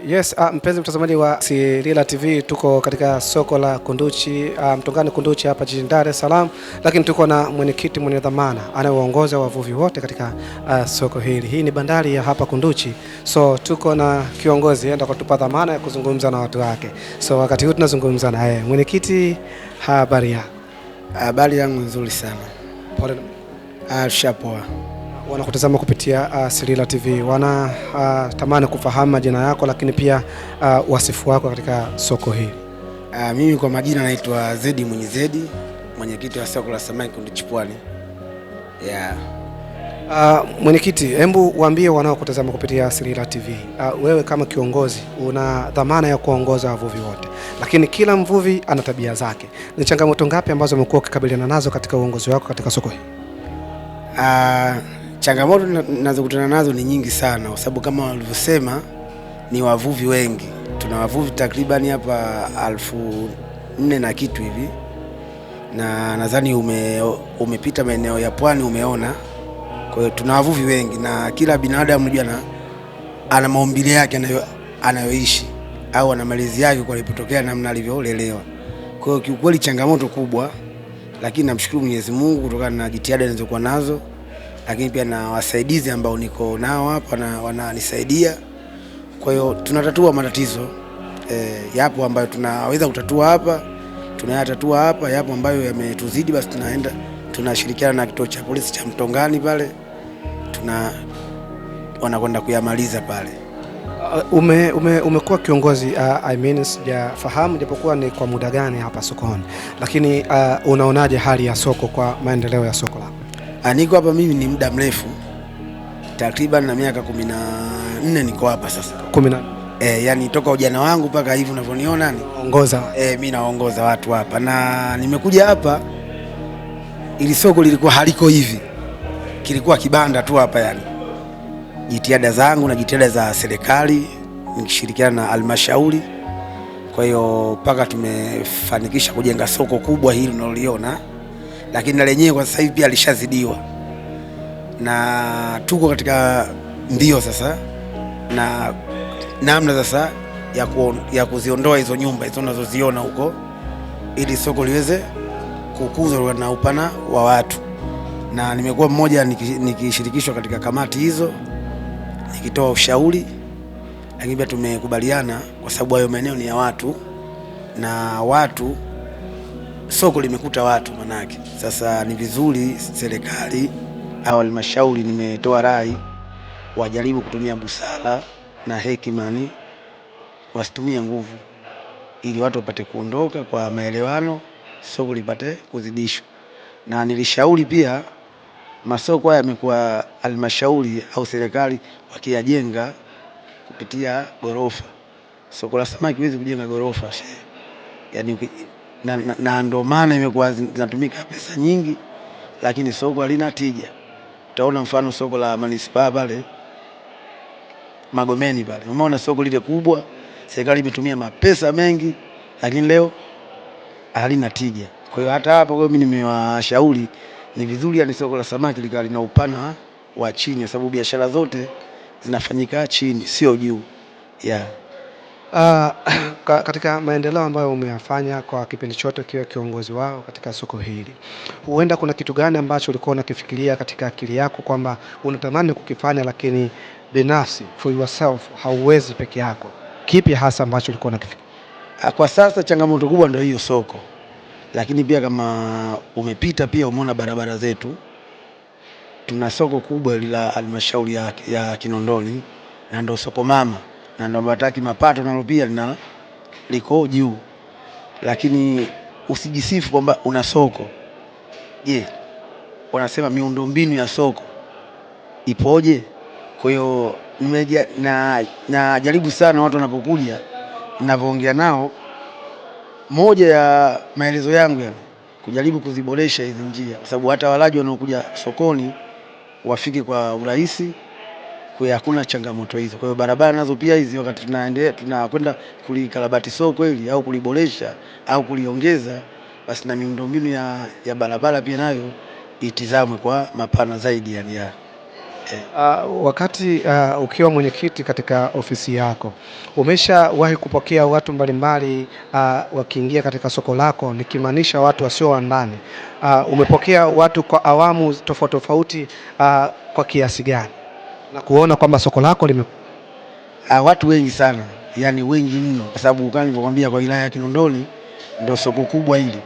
Yes, mpenzi mtazamaji wa Sirila TV, tuko katika soko la Kunduchi, Mtongani Kunduchi hapa jijini Dar es Salaam, lakini tuko na mwenyekiti mwenye dhamana anayeongoza wavuvi wote katika soko hili. Hii ni bandari ya hapa Kunduchi. So tuko na kiongozi enda kutupa dhamana ya kuzungumza na watu wake. So wakati huu tunazungumza na yeye. Mwenyekiti, habari yako? Habari yangu nzuri sana. Pole. Shapoa. Wanakutazama kupitia Sirila TV. Tamani kufahamu majina yako, lakini pia wasifu wako katika soko hili. Mimi kwa majina naitwa Zedi Mwenyezedi, mwenyekiti wa soko la samaki Kunduchi Pwani. Mwenyekiti, hebu waambie wanaokutazama kupitia Sirila TV. Wewe kama kiongozi una dhamana ya kuongoza wavuvi wote, lakini kila mvuvi ana tabia zake. Ni changamoto ngapi ambazo umekuwa ukikabiliana nazo katika uongozi wako katika soko hili? Changamoto ninazokutana nazo ni nyingi sana, kwa sababu kama walivyosema ni wavuvi wengi. Tuna wavuvi takribani hapa 4,000 na kitu hivi, na nadhani umepita maeneo ya pwani umeona. Kwa hiyo tuna wavuvi wengi na kila binadamu unajua ana maumbile yake anayoishi au ana malezi yake kwa alipotokea namna alivyolelewa. Kwa hiyo kiukweli changamoto kubwa, lakini namshukuru Mwenyezi Mungu kutokana na jitihada nilizokuwa nazo, lakini pia na wasaidizi ambao niko nao hapa na wananisaidia. Kwa hiyo tunatatua matatizo yapo ambayo tunaweza kutatua hapa, tunayatatua hapa. Yapo ambayo yametuzidi, basi tunashirikiana na kituo cha polisi cha Mtongani pale, wanakwenda kuyamaliza pale. Umekuwa kiongozi, sijafahamu japokuwa ni kwa muda gani hapa sokoni, lakini unaonaje hali ya soko kwa maendeleo ya soko lako? Niko hapa mimi ni muda mrefu, takriban na miaka 14 niko hapa sasa. 14? Yani toka ujana wangu mpaka hivi unavyoniona naongoza. Mimi naongoza watu hapa, na nimekuja hapa ili soko lilikuwa haliko hivi, kilikuwa kibanda tu hapa. Yani jitihada zangu na jitihada za serikali nikishirikiana na halmashauri, kwa hiyo mpaka tumefanikisha kujenga soko kubwa hili unaloliona, lakini na lenyewe kwa sasa hivi pia lishazidiwa, na tuko katika mbio sasa na namna sasa ya kuziondoa hizo nyumba hizo unazoziona huko, ili soko liweze kukuzwa na upana wa watu. Na nimekuwa mmoja nikishirikishwa katika kamati hizo nikitoa ushauri, lakini pia tumekubaliana kwa sababu hayo maeneo ni ya watu na watu, soko limekuta watu manake. Sasa ni vizuri serikali au halmashauri, nimetoa rai wajaribu kutumia busara na hekima, wasitumie nguvu, ili watu wapate kuondoka kwa maelewano, soko lipate kuzidishwa. Na nilishauri pia masoko haya yamekuwa halmashauri au serikali wakiyajenga kupitia gorofa. Soko la samaki huwezi kujenga gorofa, yani na ndio maana imekuwa zinatumika pesa nyingi, lakini soko halina tija. Utaona mfano soko la manispaa pale Magomeni pale, umeona soko lile kubwa, serikali imetumia mapesa mengi, lakini leo halina tija. Kwa hiyo hata hapa mimi nimewashauri ni vizuri yani soko la samaki likawa lina upana wa chini, sababu biashara zote zinafanyika chini, sio juu. Katika maendeleo ambayo umeyafanya kwa kipindi chote kiwa kiongozi wao katika soko hili, huenda kuna kitu gani ambacho ulikuwa unakifikiria katika akili yako kwamba unatamani kukifanya, lakini binafsi for yourself hauwezi peke yako? Kipi hasa ambacho ulikuwa unakifikiria? Kwa sasa changamoto kubwa ndio hiyo soko, lakini pia kama umepita pia umeona barabara zetu. Tuna soko kubwa la halmashauri ya Kinondoni, na ndio soko mama, na ndio bataki mapato nalo pia liko juu. Lakini usijisifu kwamba una soko. Wanasema miundombinu ya soko ipoje? Kwa hiyo najaribu sana watu wanapokuja, ninavyoongea nao, moja ya maelezo yangu kujaribu kuziboresha hizi njia, kwa sababu hata walaji wanaokuja sokoni wafike kwa urahisi, kwa hakuna changamoto hizo. Kwa hiyo barabara nazo pia hizi, wakati tunakwenda kulikarabati soko hili au kuliboresha au kuliongeza, basi na miundombinu ya barabara pia nayo itizamwe kwa mapana zaidi Wakati ukiwa mwenyekiti katika ofisi yako, umeshawahi kupokea watu mbalimbali wakiingia katika soko lako, nikimaanisha watu wasio wa ndani? Umepokea watu kwa awamu tofauti tofauti, kwa kiasi gani, na kuona kwamba soko lako watu wengi sana, yani wengi mno, kwa sababu kama nilivyokuambia, kwa wilaya ya Kinondoni ndio soko kubwa hili,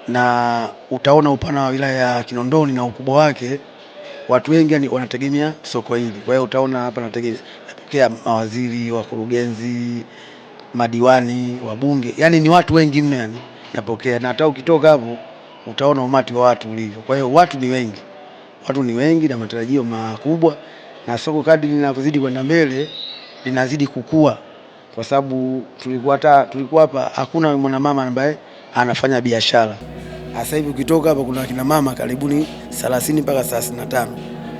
na utaona upana wa wilaya ya Kinondoni na ukubwa wake, watu wengi yani wanategemea soko hili. Kwa hiyo utaona hapa napokea mawaziri, wakurugenzi, madiwani, wabunge, yani ni watu wengi mno yani napokea, na hata ukitoka hapo utaona umati wa watu ulivyo. Kwa hiyo watu ni wengi na matarajio makubwa, na soko kadri linazidi kwenda mbele linazidi kukua, kwa sababu tulikuwa hapa hakuna mwanamama ambaye anafanya biashara. Sasa hivi ukitoka hapa kuna kina mama karibuni 30 mpaka 35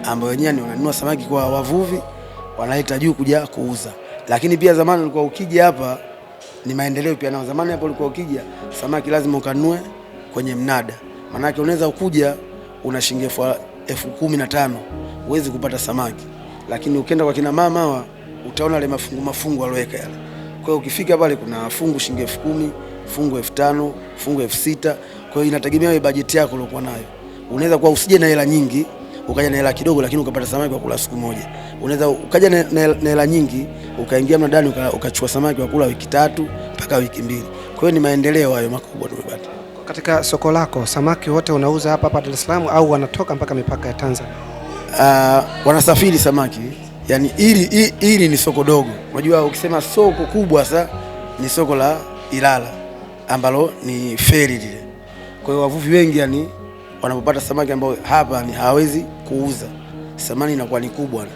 ambao wenyewe ni wananunua samaki kwa wavuvi, wanaleta juu kuja kuuza. Lakini pia zamani ulikuwa ukija hapa, ni maendeleo pia nao. Zamani hapo ulikuwa ukija samaki lazima ukanunue kwenye mnada, maana yake unaweza ukuja una shilingi 10,015 huwezi kupata samaki. Lakini ukienda kwa kina mama hawa utaona ile mafungu aloweka yale. Kwa hiyo ukifika pale kuna fungu shilingi 10,000, fungu 5,000, fungu 6,000. Kwa hiyo inategemea wewe bajeti yako uliyokuwa nayo. Unaweza kuwa usije na hela nyingi, ukaja na hela kidogo lakini ukapata samaki kwa kula siku moja. Unaweza ukaja na hela nyingi, ukaingia mnadani ukachukua samaki wa kula wiki 3 mpaka wiki 2. Kwa hiyo ni maendeleo hayo makubwa tumepata. Katika soko lako, samaki wote unauza hapa Dar es Salaam au wanatoka mpaka mipaka ya Tanzania? Wanasafiri samaki. Yani hili ni soko dogo. Unajua ukisema soko kubwa sasa ni soko la Ilala ambalo ni feri lile. Kwa hiyo wavuvi wengi yani wanapopata samaki ambao hapa ni hawezi kuuza, samani inakuwa ni kubwa,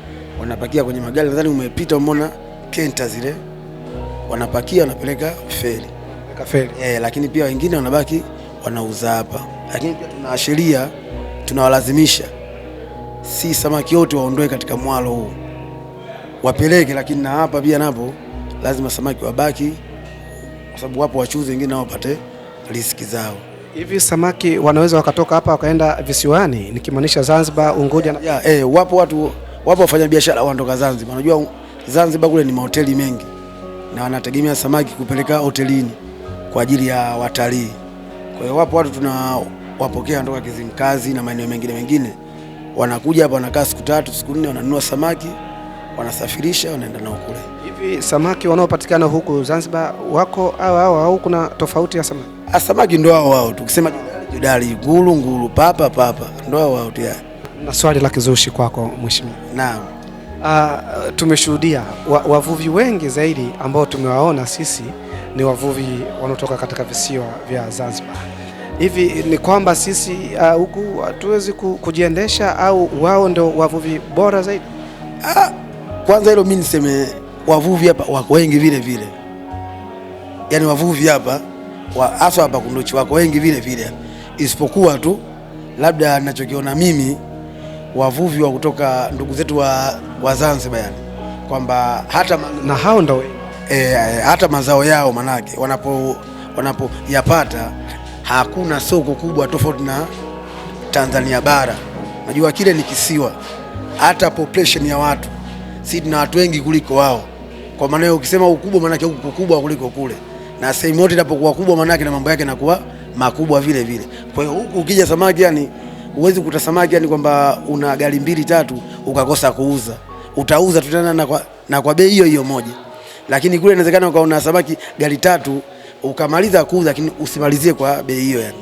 wanapakia kwenye magari. Nadhani umepita umeona kenta zile, wanapakia wanapeleka feri. Lakini pia wengine wanabaki wanauza hapa. Lakini pia tuna sheria, tunawalazimisha si samaki wote waondoe katika mwalo huu wapeleke, lakini na hapa pia napo lazima samaki wabaki, kwa sababu wapo wachuzi wengine nao wapate riziki zao. Hivi samaki wanaweza wakatoka hapa wakaenda visiwani, nikimaanisha Zanzibar, Unguja na... wapo wafanya biashara wanatoka Zanzibar. Unajua Zanzibar kule ni mahoteli mengi na wanategemea samaki kupeleka hotelini kwa ajili ya watalii. Kwa hiyo wapo watu tunawapokea kutoka Kizimkazi na maeneo mengine, wanakuja hapa wanakaa siku 3 siku 4, wananunua samaki, wanasafirisha, wanaenda nao kule. Hivi samaki wanaopatikana huku Zanzibar wako au kuna tofauti ya samaki? Samaki ndo wao. Tukisema jodari, ngulu, papa ndo wao tu. Na swali la kizushi kwako mheshimiwa. Naam. Tumeshuhudia wavuvi wengi zaidi ambao tumewaona sisi ni wavuvi wanaotoka katika visiwa vya Zanzibar. Hivi ni kwamba sisi huku hatuwezi kujiendesha au wao ndio wavuvi bora zaidi? Kwanza hilo mimi niseme wavuvi hapa wako wengi vile. Yaani wavuvi hapa hasa hapa Kunduchi wako wengi vile. Isipokuwa tu labda ninachokiona mimi wavuvi wa kutoka ndugu zetu wa Zanzibar, yani kwamba hata na hao ndio hata mazao yao manake wanapoyapata hakuna soko kubwa tofauti na Tanzania bara. Najua kile ni kisiwa, hata population ya watu si tuna watu wengi kuliko wao. Kwa maana ukisema ukubwa manake huko kubwa kuliko kule, na sehemu yote inapokuwa kubwa manake na mambo yake yanakuwa makubwa vile. Kwa hiyo huku ukija samaki yani huwezi kukuta samaki yani kwamba una gari 2-3 ukakosa kuuza. Utauza tu tena na kwa bei hiyo moja. Lakini kule inawezekana ukaona samaki gari 3 ukamaliza kuuza, lakini usimalizie kwa bei hiyo yani.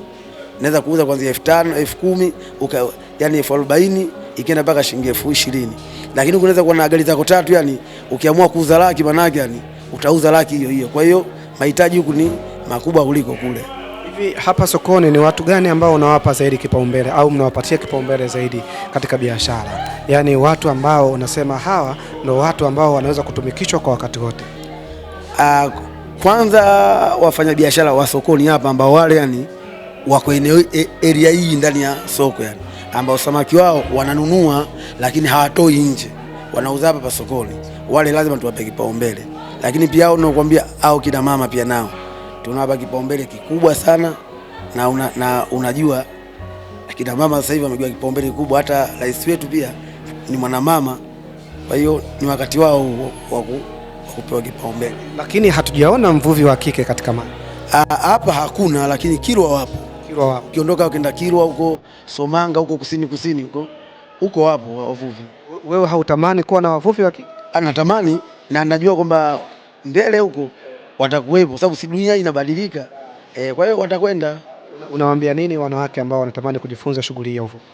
Unaweza kuuza kuanzia 5,000, 10,000, yani 40,000 ikienda mpaka shilingi 20,000. Lakini unaweza kuwa na gari zako 3 yani ukiamua kuuza laki manake yani utauza laki hiyo. Kwa hiyo mahitaji huku ni makubwa kuliko kule. Hivi hapa sokoni ni watu gani ambao unawapa zaidi kipaumbele au mnawapatia kipaumbele zaidi katika biashara? Yaani watu ambao unasema hawa ndio watu ambao wanaweza kutumikishwa kwa wakati wote. Kwanza wafanya biashara wa sokoni hapa ambao wale yani wako area hii ndani ya soko yani, ambao samaki wao wananunua lakini hawatoi nje, wanauza hapa sokoni. Wale lazima tuwape kipaumbele. Lakini pia hao nakwambia au kina mama pia nao tunawapa kipaumbele kikubwa sana, na unajua kina mama sasa hivi wamejua kipaumbele kikubwa. Hata rais wetu pia ni mwanamama, kwa hiyo ni wakati wao wa kupewa kipaumbele. Lakini hatujaona mvuvi wa kike katika maji hapa. Hakuna, lakini Kilwa wapo. Kilwa wapo. Ukiondoka ukienda Kilwa huko Somanga huko kusini huko wapo wavuvi. Wewe hautamani kuwa na wavuvi wa kike? Anatamani, na najua kwamba mbele huko watakuwepo, sababu si dunia inabadilika. Kwa hiyo watakwenda. Unawaambia nini wanawake ambao wanatamani kujifunza shughuli hii ya uvuvi?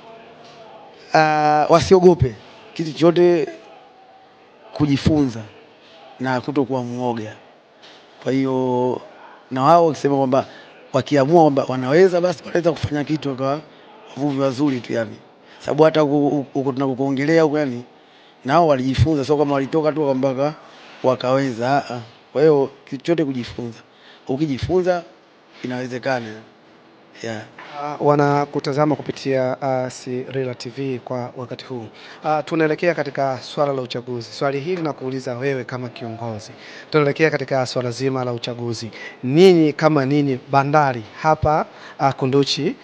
Wasiogope kitu chote, kujifunza na kutokuwa muoga. Kwa hiyo na wao wakisema kwamba wakiamua kwamba wanaweza, basi wanaweza kufanya kitu kwa wavuvi wazuri tu yani. Sababu hata huko tunakoongelea huko yani nao walijifunza, sio kama walitoka tu kwamba wakaweza. Kwa hiyo kitu chote kujifunza. Ukijifunza inawezekana. Yeah. Wanakutazama kupitia Sirila TV kwa wakati huu. Tunaelekea katika swala la uchaguzi. Swali hili nakuuliza wewe kama kiongozi. Tunaelekea katika swala zima la uchaguzi. Ninyi kama ninyi bandari hapa Kunduchi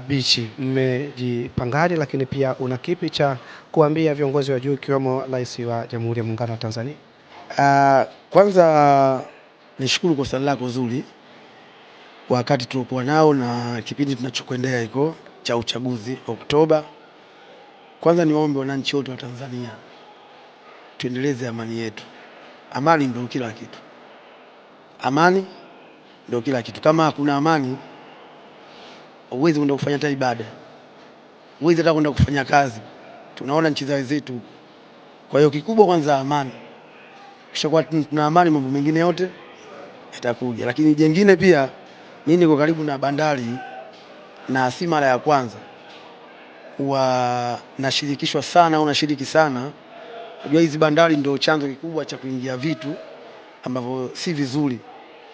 Beach mmejipangaje, lakini pia una kipi cha kuambia viongozi wa juu ikiwemo Rais wa Jamhuri ya Muungano wa Tanzania? Kwanza nishukuru kwa swali lako zuri. Wakati tulikuwa nao na kipindi tunachokwendea iko cha uchaguzi Oktoba, kwanza niwaombe wananchi wote wa Tanzania tuendeleze amani yetu. Amani ndio kila kitu. Amani ndio kila kitu. Kama hakuna amani, huwezi kwenda kufanya hata ibada, huwezi hata kwenda kufanya kazi. Tunaona nchi za wenzetu. Kwa hiyo kikubwa kwanza amani. Kisha kwa tuna amani, mambo mengine yote yatakuja. Lakini jengine pia, mimi niko karibu na bandari na si mara ya kwanza nashirikishwa sana au nashiriki sana. Unajua hizi bandari ndio chanzo kikubwa cha kuingia vitu ambavyo si vizuri,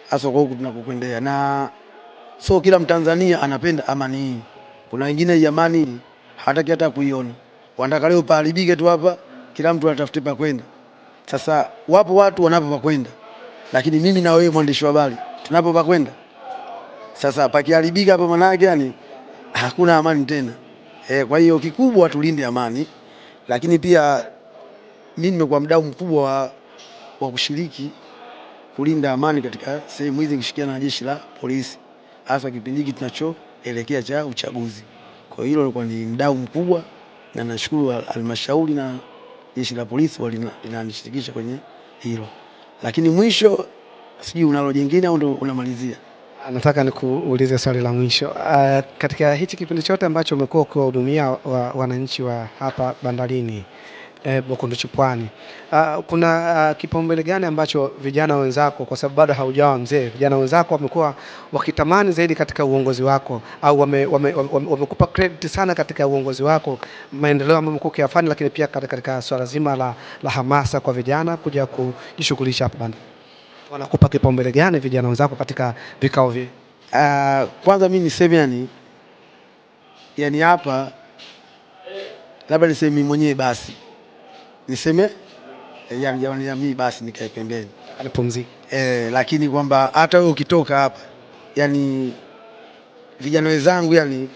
hasa kwa huku tunakokwendea. Na so kila Mtanzania anapenda amani hii. Kuna wengine jamani hataki hata kuiona, wanataka leo paharibike tu hapa, kila mtu anatafute pa kwenda. Sasa wapo watu wanapo pa kwenda, lakini mimi na wewe mwandishi wa habari tunapo pa kwenda. Sasa pakiharibika hapo, maana yake yani hakuna amani tena. Kwa hiyo kikubwa tulinde amani. Lakini pia mimi nimekuwa mdau mkubwa wa kushiriki kulinda amani katika sehemu hizi, kushikiana na jeshi la polisi, hasa kipindi hiki tunachoelekea cha uchaguzi. Kwa hiyo nilikuwa ni mdau mkubwa, na nashukuru halmashauri na jeshi la polisi linanishirikisha kwenye hilo. Lakini mwisho, sijui unalo jingine au ndo unamalizia? Nataka nikuulize swali la mwisho. Katika hichi kipindi chote ambacho umekuwa ukiwahudumia wananchi wa hapa bandarini Kunduchi Pwani, kuna kipaumbele gani ambacho vijana wenzako, kwa sababu bado haujawa mzee, vijana wenzako wamekuwa wakitamani zaidi katika uongozi wako, au wamekupa credit sana katika uongozi wako, maendeleo ambayo umekuwa ukiyafanya, lakini pia katika swala zima la hamasa kwa vijana kuja kujishughulisha hapa bandari? Wanakupa kipaumbele gani vijana wenzako katika vikao hivi? Kwanza mimi niseme yani hapa labda niseme mimi mwenyewe basi. Niseme yani mimi basi nikae pembeni Alipumzika. Lakini kwamba hata wewe ukitoka hapa yani vijana wenzangu yani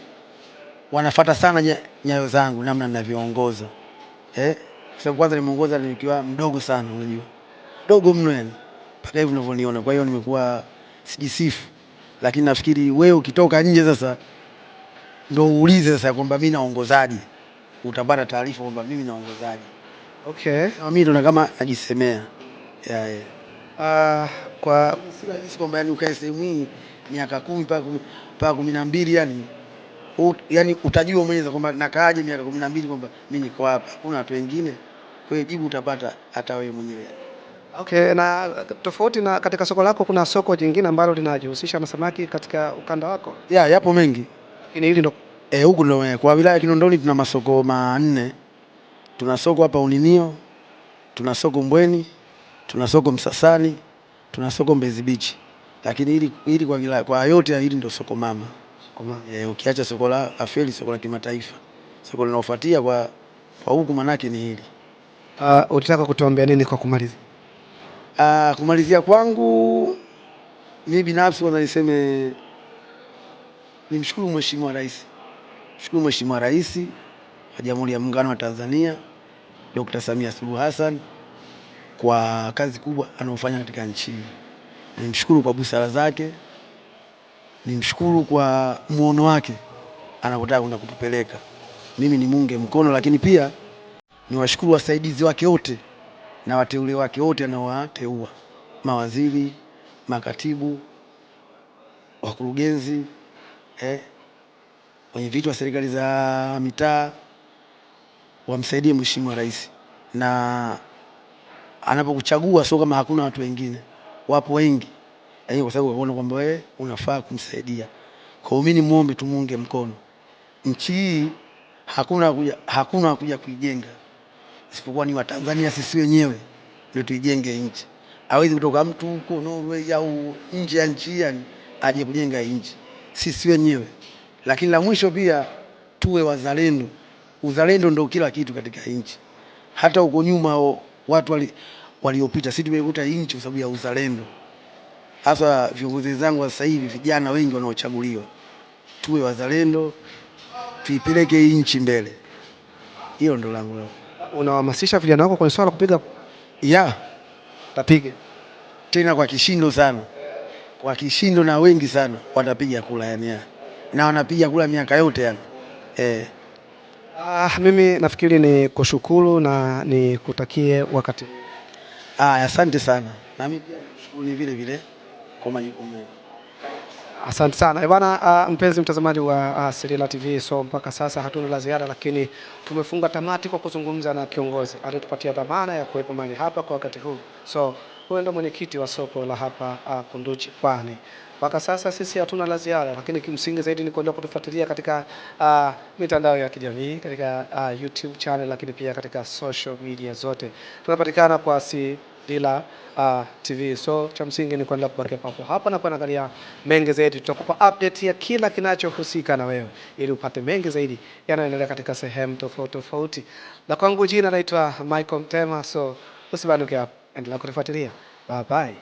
wanafuata sana nyayo zangu, namna ninavyoongoza. Kwa sababu kwanza nimeongoza nikiwa mdogo sana, unajua. Mdogo mno yani. Mpaka hivi unavyoniona. Kwa hiyo nimekuwa sijisifu. Lakini nafikiri wewe ukitoka nje sasa ndio uulize sasa kwamba mimi naongozaje. Utapata taarifa kwamba mimi naongozaje. Okay. Mimi ndo kama najisemea. Kwa si kwamba yani ukae sehemu hii miaka 10 mpaka 12 yani utajua mwenyewe kwamba nakaaje miaka 12 kwamba mimi niko hapa. Kuna watu wengine. Kwa hiyo jibu utapata hata wewe mwenyewe. Okay, na tofauti na katika soko lako, kuna soko jingine ambalo linajihusisha na samaki katika ukanda wako? Yapo mengi. Lakini hili ndo huku ndo kwa wilaya ya Kinondoni tuna masoko 4. Tuna soko hapa Uninio, tuna soko Mbweni, tuna soko Msasani, tuna soko Mbezi Beach. Lakini hili kwa wilaya, kwa yote hili ndo soko mama. Ukiacha soko la Afeli, soko la kimataifa. Soko linalofuatia kwa huku manake ni hili. Ulitaka kutuambia nini kwa kumalizia? Kumalizia kwangu mimi binafsi kwanza niseme nimshukuru Mheshimiwa Rais. Shukuru Mheshimiwa Rais wa Jamhuri ya Muungano wa Tanzania Dr. Samia Suluhu Hassan kwa kazi kubwa anayofanya katika nchi. Nimshukuru kwa busara zake, nimshukuru kwa muono wake anapotaka kwenda kutupeleka. Mimi ni muunge mkono, lakini pia niwashukuru wasaidizi wake wote na wateule wake wote anaowateua, mawaziri, makatibu, wakurugenzi, wenye viti wa serikali za mitaa, wamsaidie Mheshimiwa Rais. Na anapokuchagua sio kama hakuna watu wengine, wapo wengi, kwa sababu waona kwamba wewe unafaa kumsaidia. Kwa hiyo mimi nimuombe tumuunge mkono. Nchi hii hakuna kuja kuijenga isipokuwa ni Watanzania sisi wenyewe ndio tuijenge nchi. Hawezi kutoka mtu huko Norway au nje ya nchi yani aje kujenga nchi, sisi wenyewe. Lakini la mwisho pia tuwe wazalendo. Uzalendo ndio kila kitu katika nchi. Hata huko nyuma watu waliopita, sisi tumekuta nchi kwa sababu ya uzalendo. Hasa viongozi zangu sasa hivi, vijana wengi wanaochaguliwa, tuwe wazalendo, tuipeleke nchi mbele. Hiyo ndio langu leo. Unawahamasisha vijana wako kwenye swala kupiga? Tapige tena kwa kishindo sana, kwa kishindo, na wengi sana watapiga kula yani, na wanapiga kula miaka yote yani. Mimi nafikiri ni kushukuru na nikutakie wakati. Asante sana. Na mimi pia nashukuru vile vile kwa majukumu. Asante sana. Bwana mpenzi mtazamaji wa Sirila TV, so mpaka sasa hatuna la ziada, lakini tumefunga tamati kwa kuzungumza na kiongozi alitupatia dhamana ya kuwepo mahali hapa kwa wakati huu. So huyu ndo mwenyekiti wa soko la hapa Kunduchi Pwani. Mpaka sasa sisi hatuna la ziada, lakini kimsingi zaidi ni kuendelea kutufuatilia katika mitandao ya kijamii, katika YouTube channel, lakini pia katika social media zote. Tunapatikana kwa Sirila TV. So cha msingi ni kuendelea kubaki hapo hapa na kuangalia mengi zaidi. Tutakupa update ya kila kinachohusika na wewe ili upate mengi zaidi yanayoendelea katika sehemu tofauti tofauti. Na kwangu jina naitwa Michael Mtema, so usibanduke hapo, endelea kutufuatilia. Bye bye.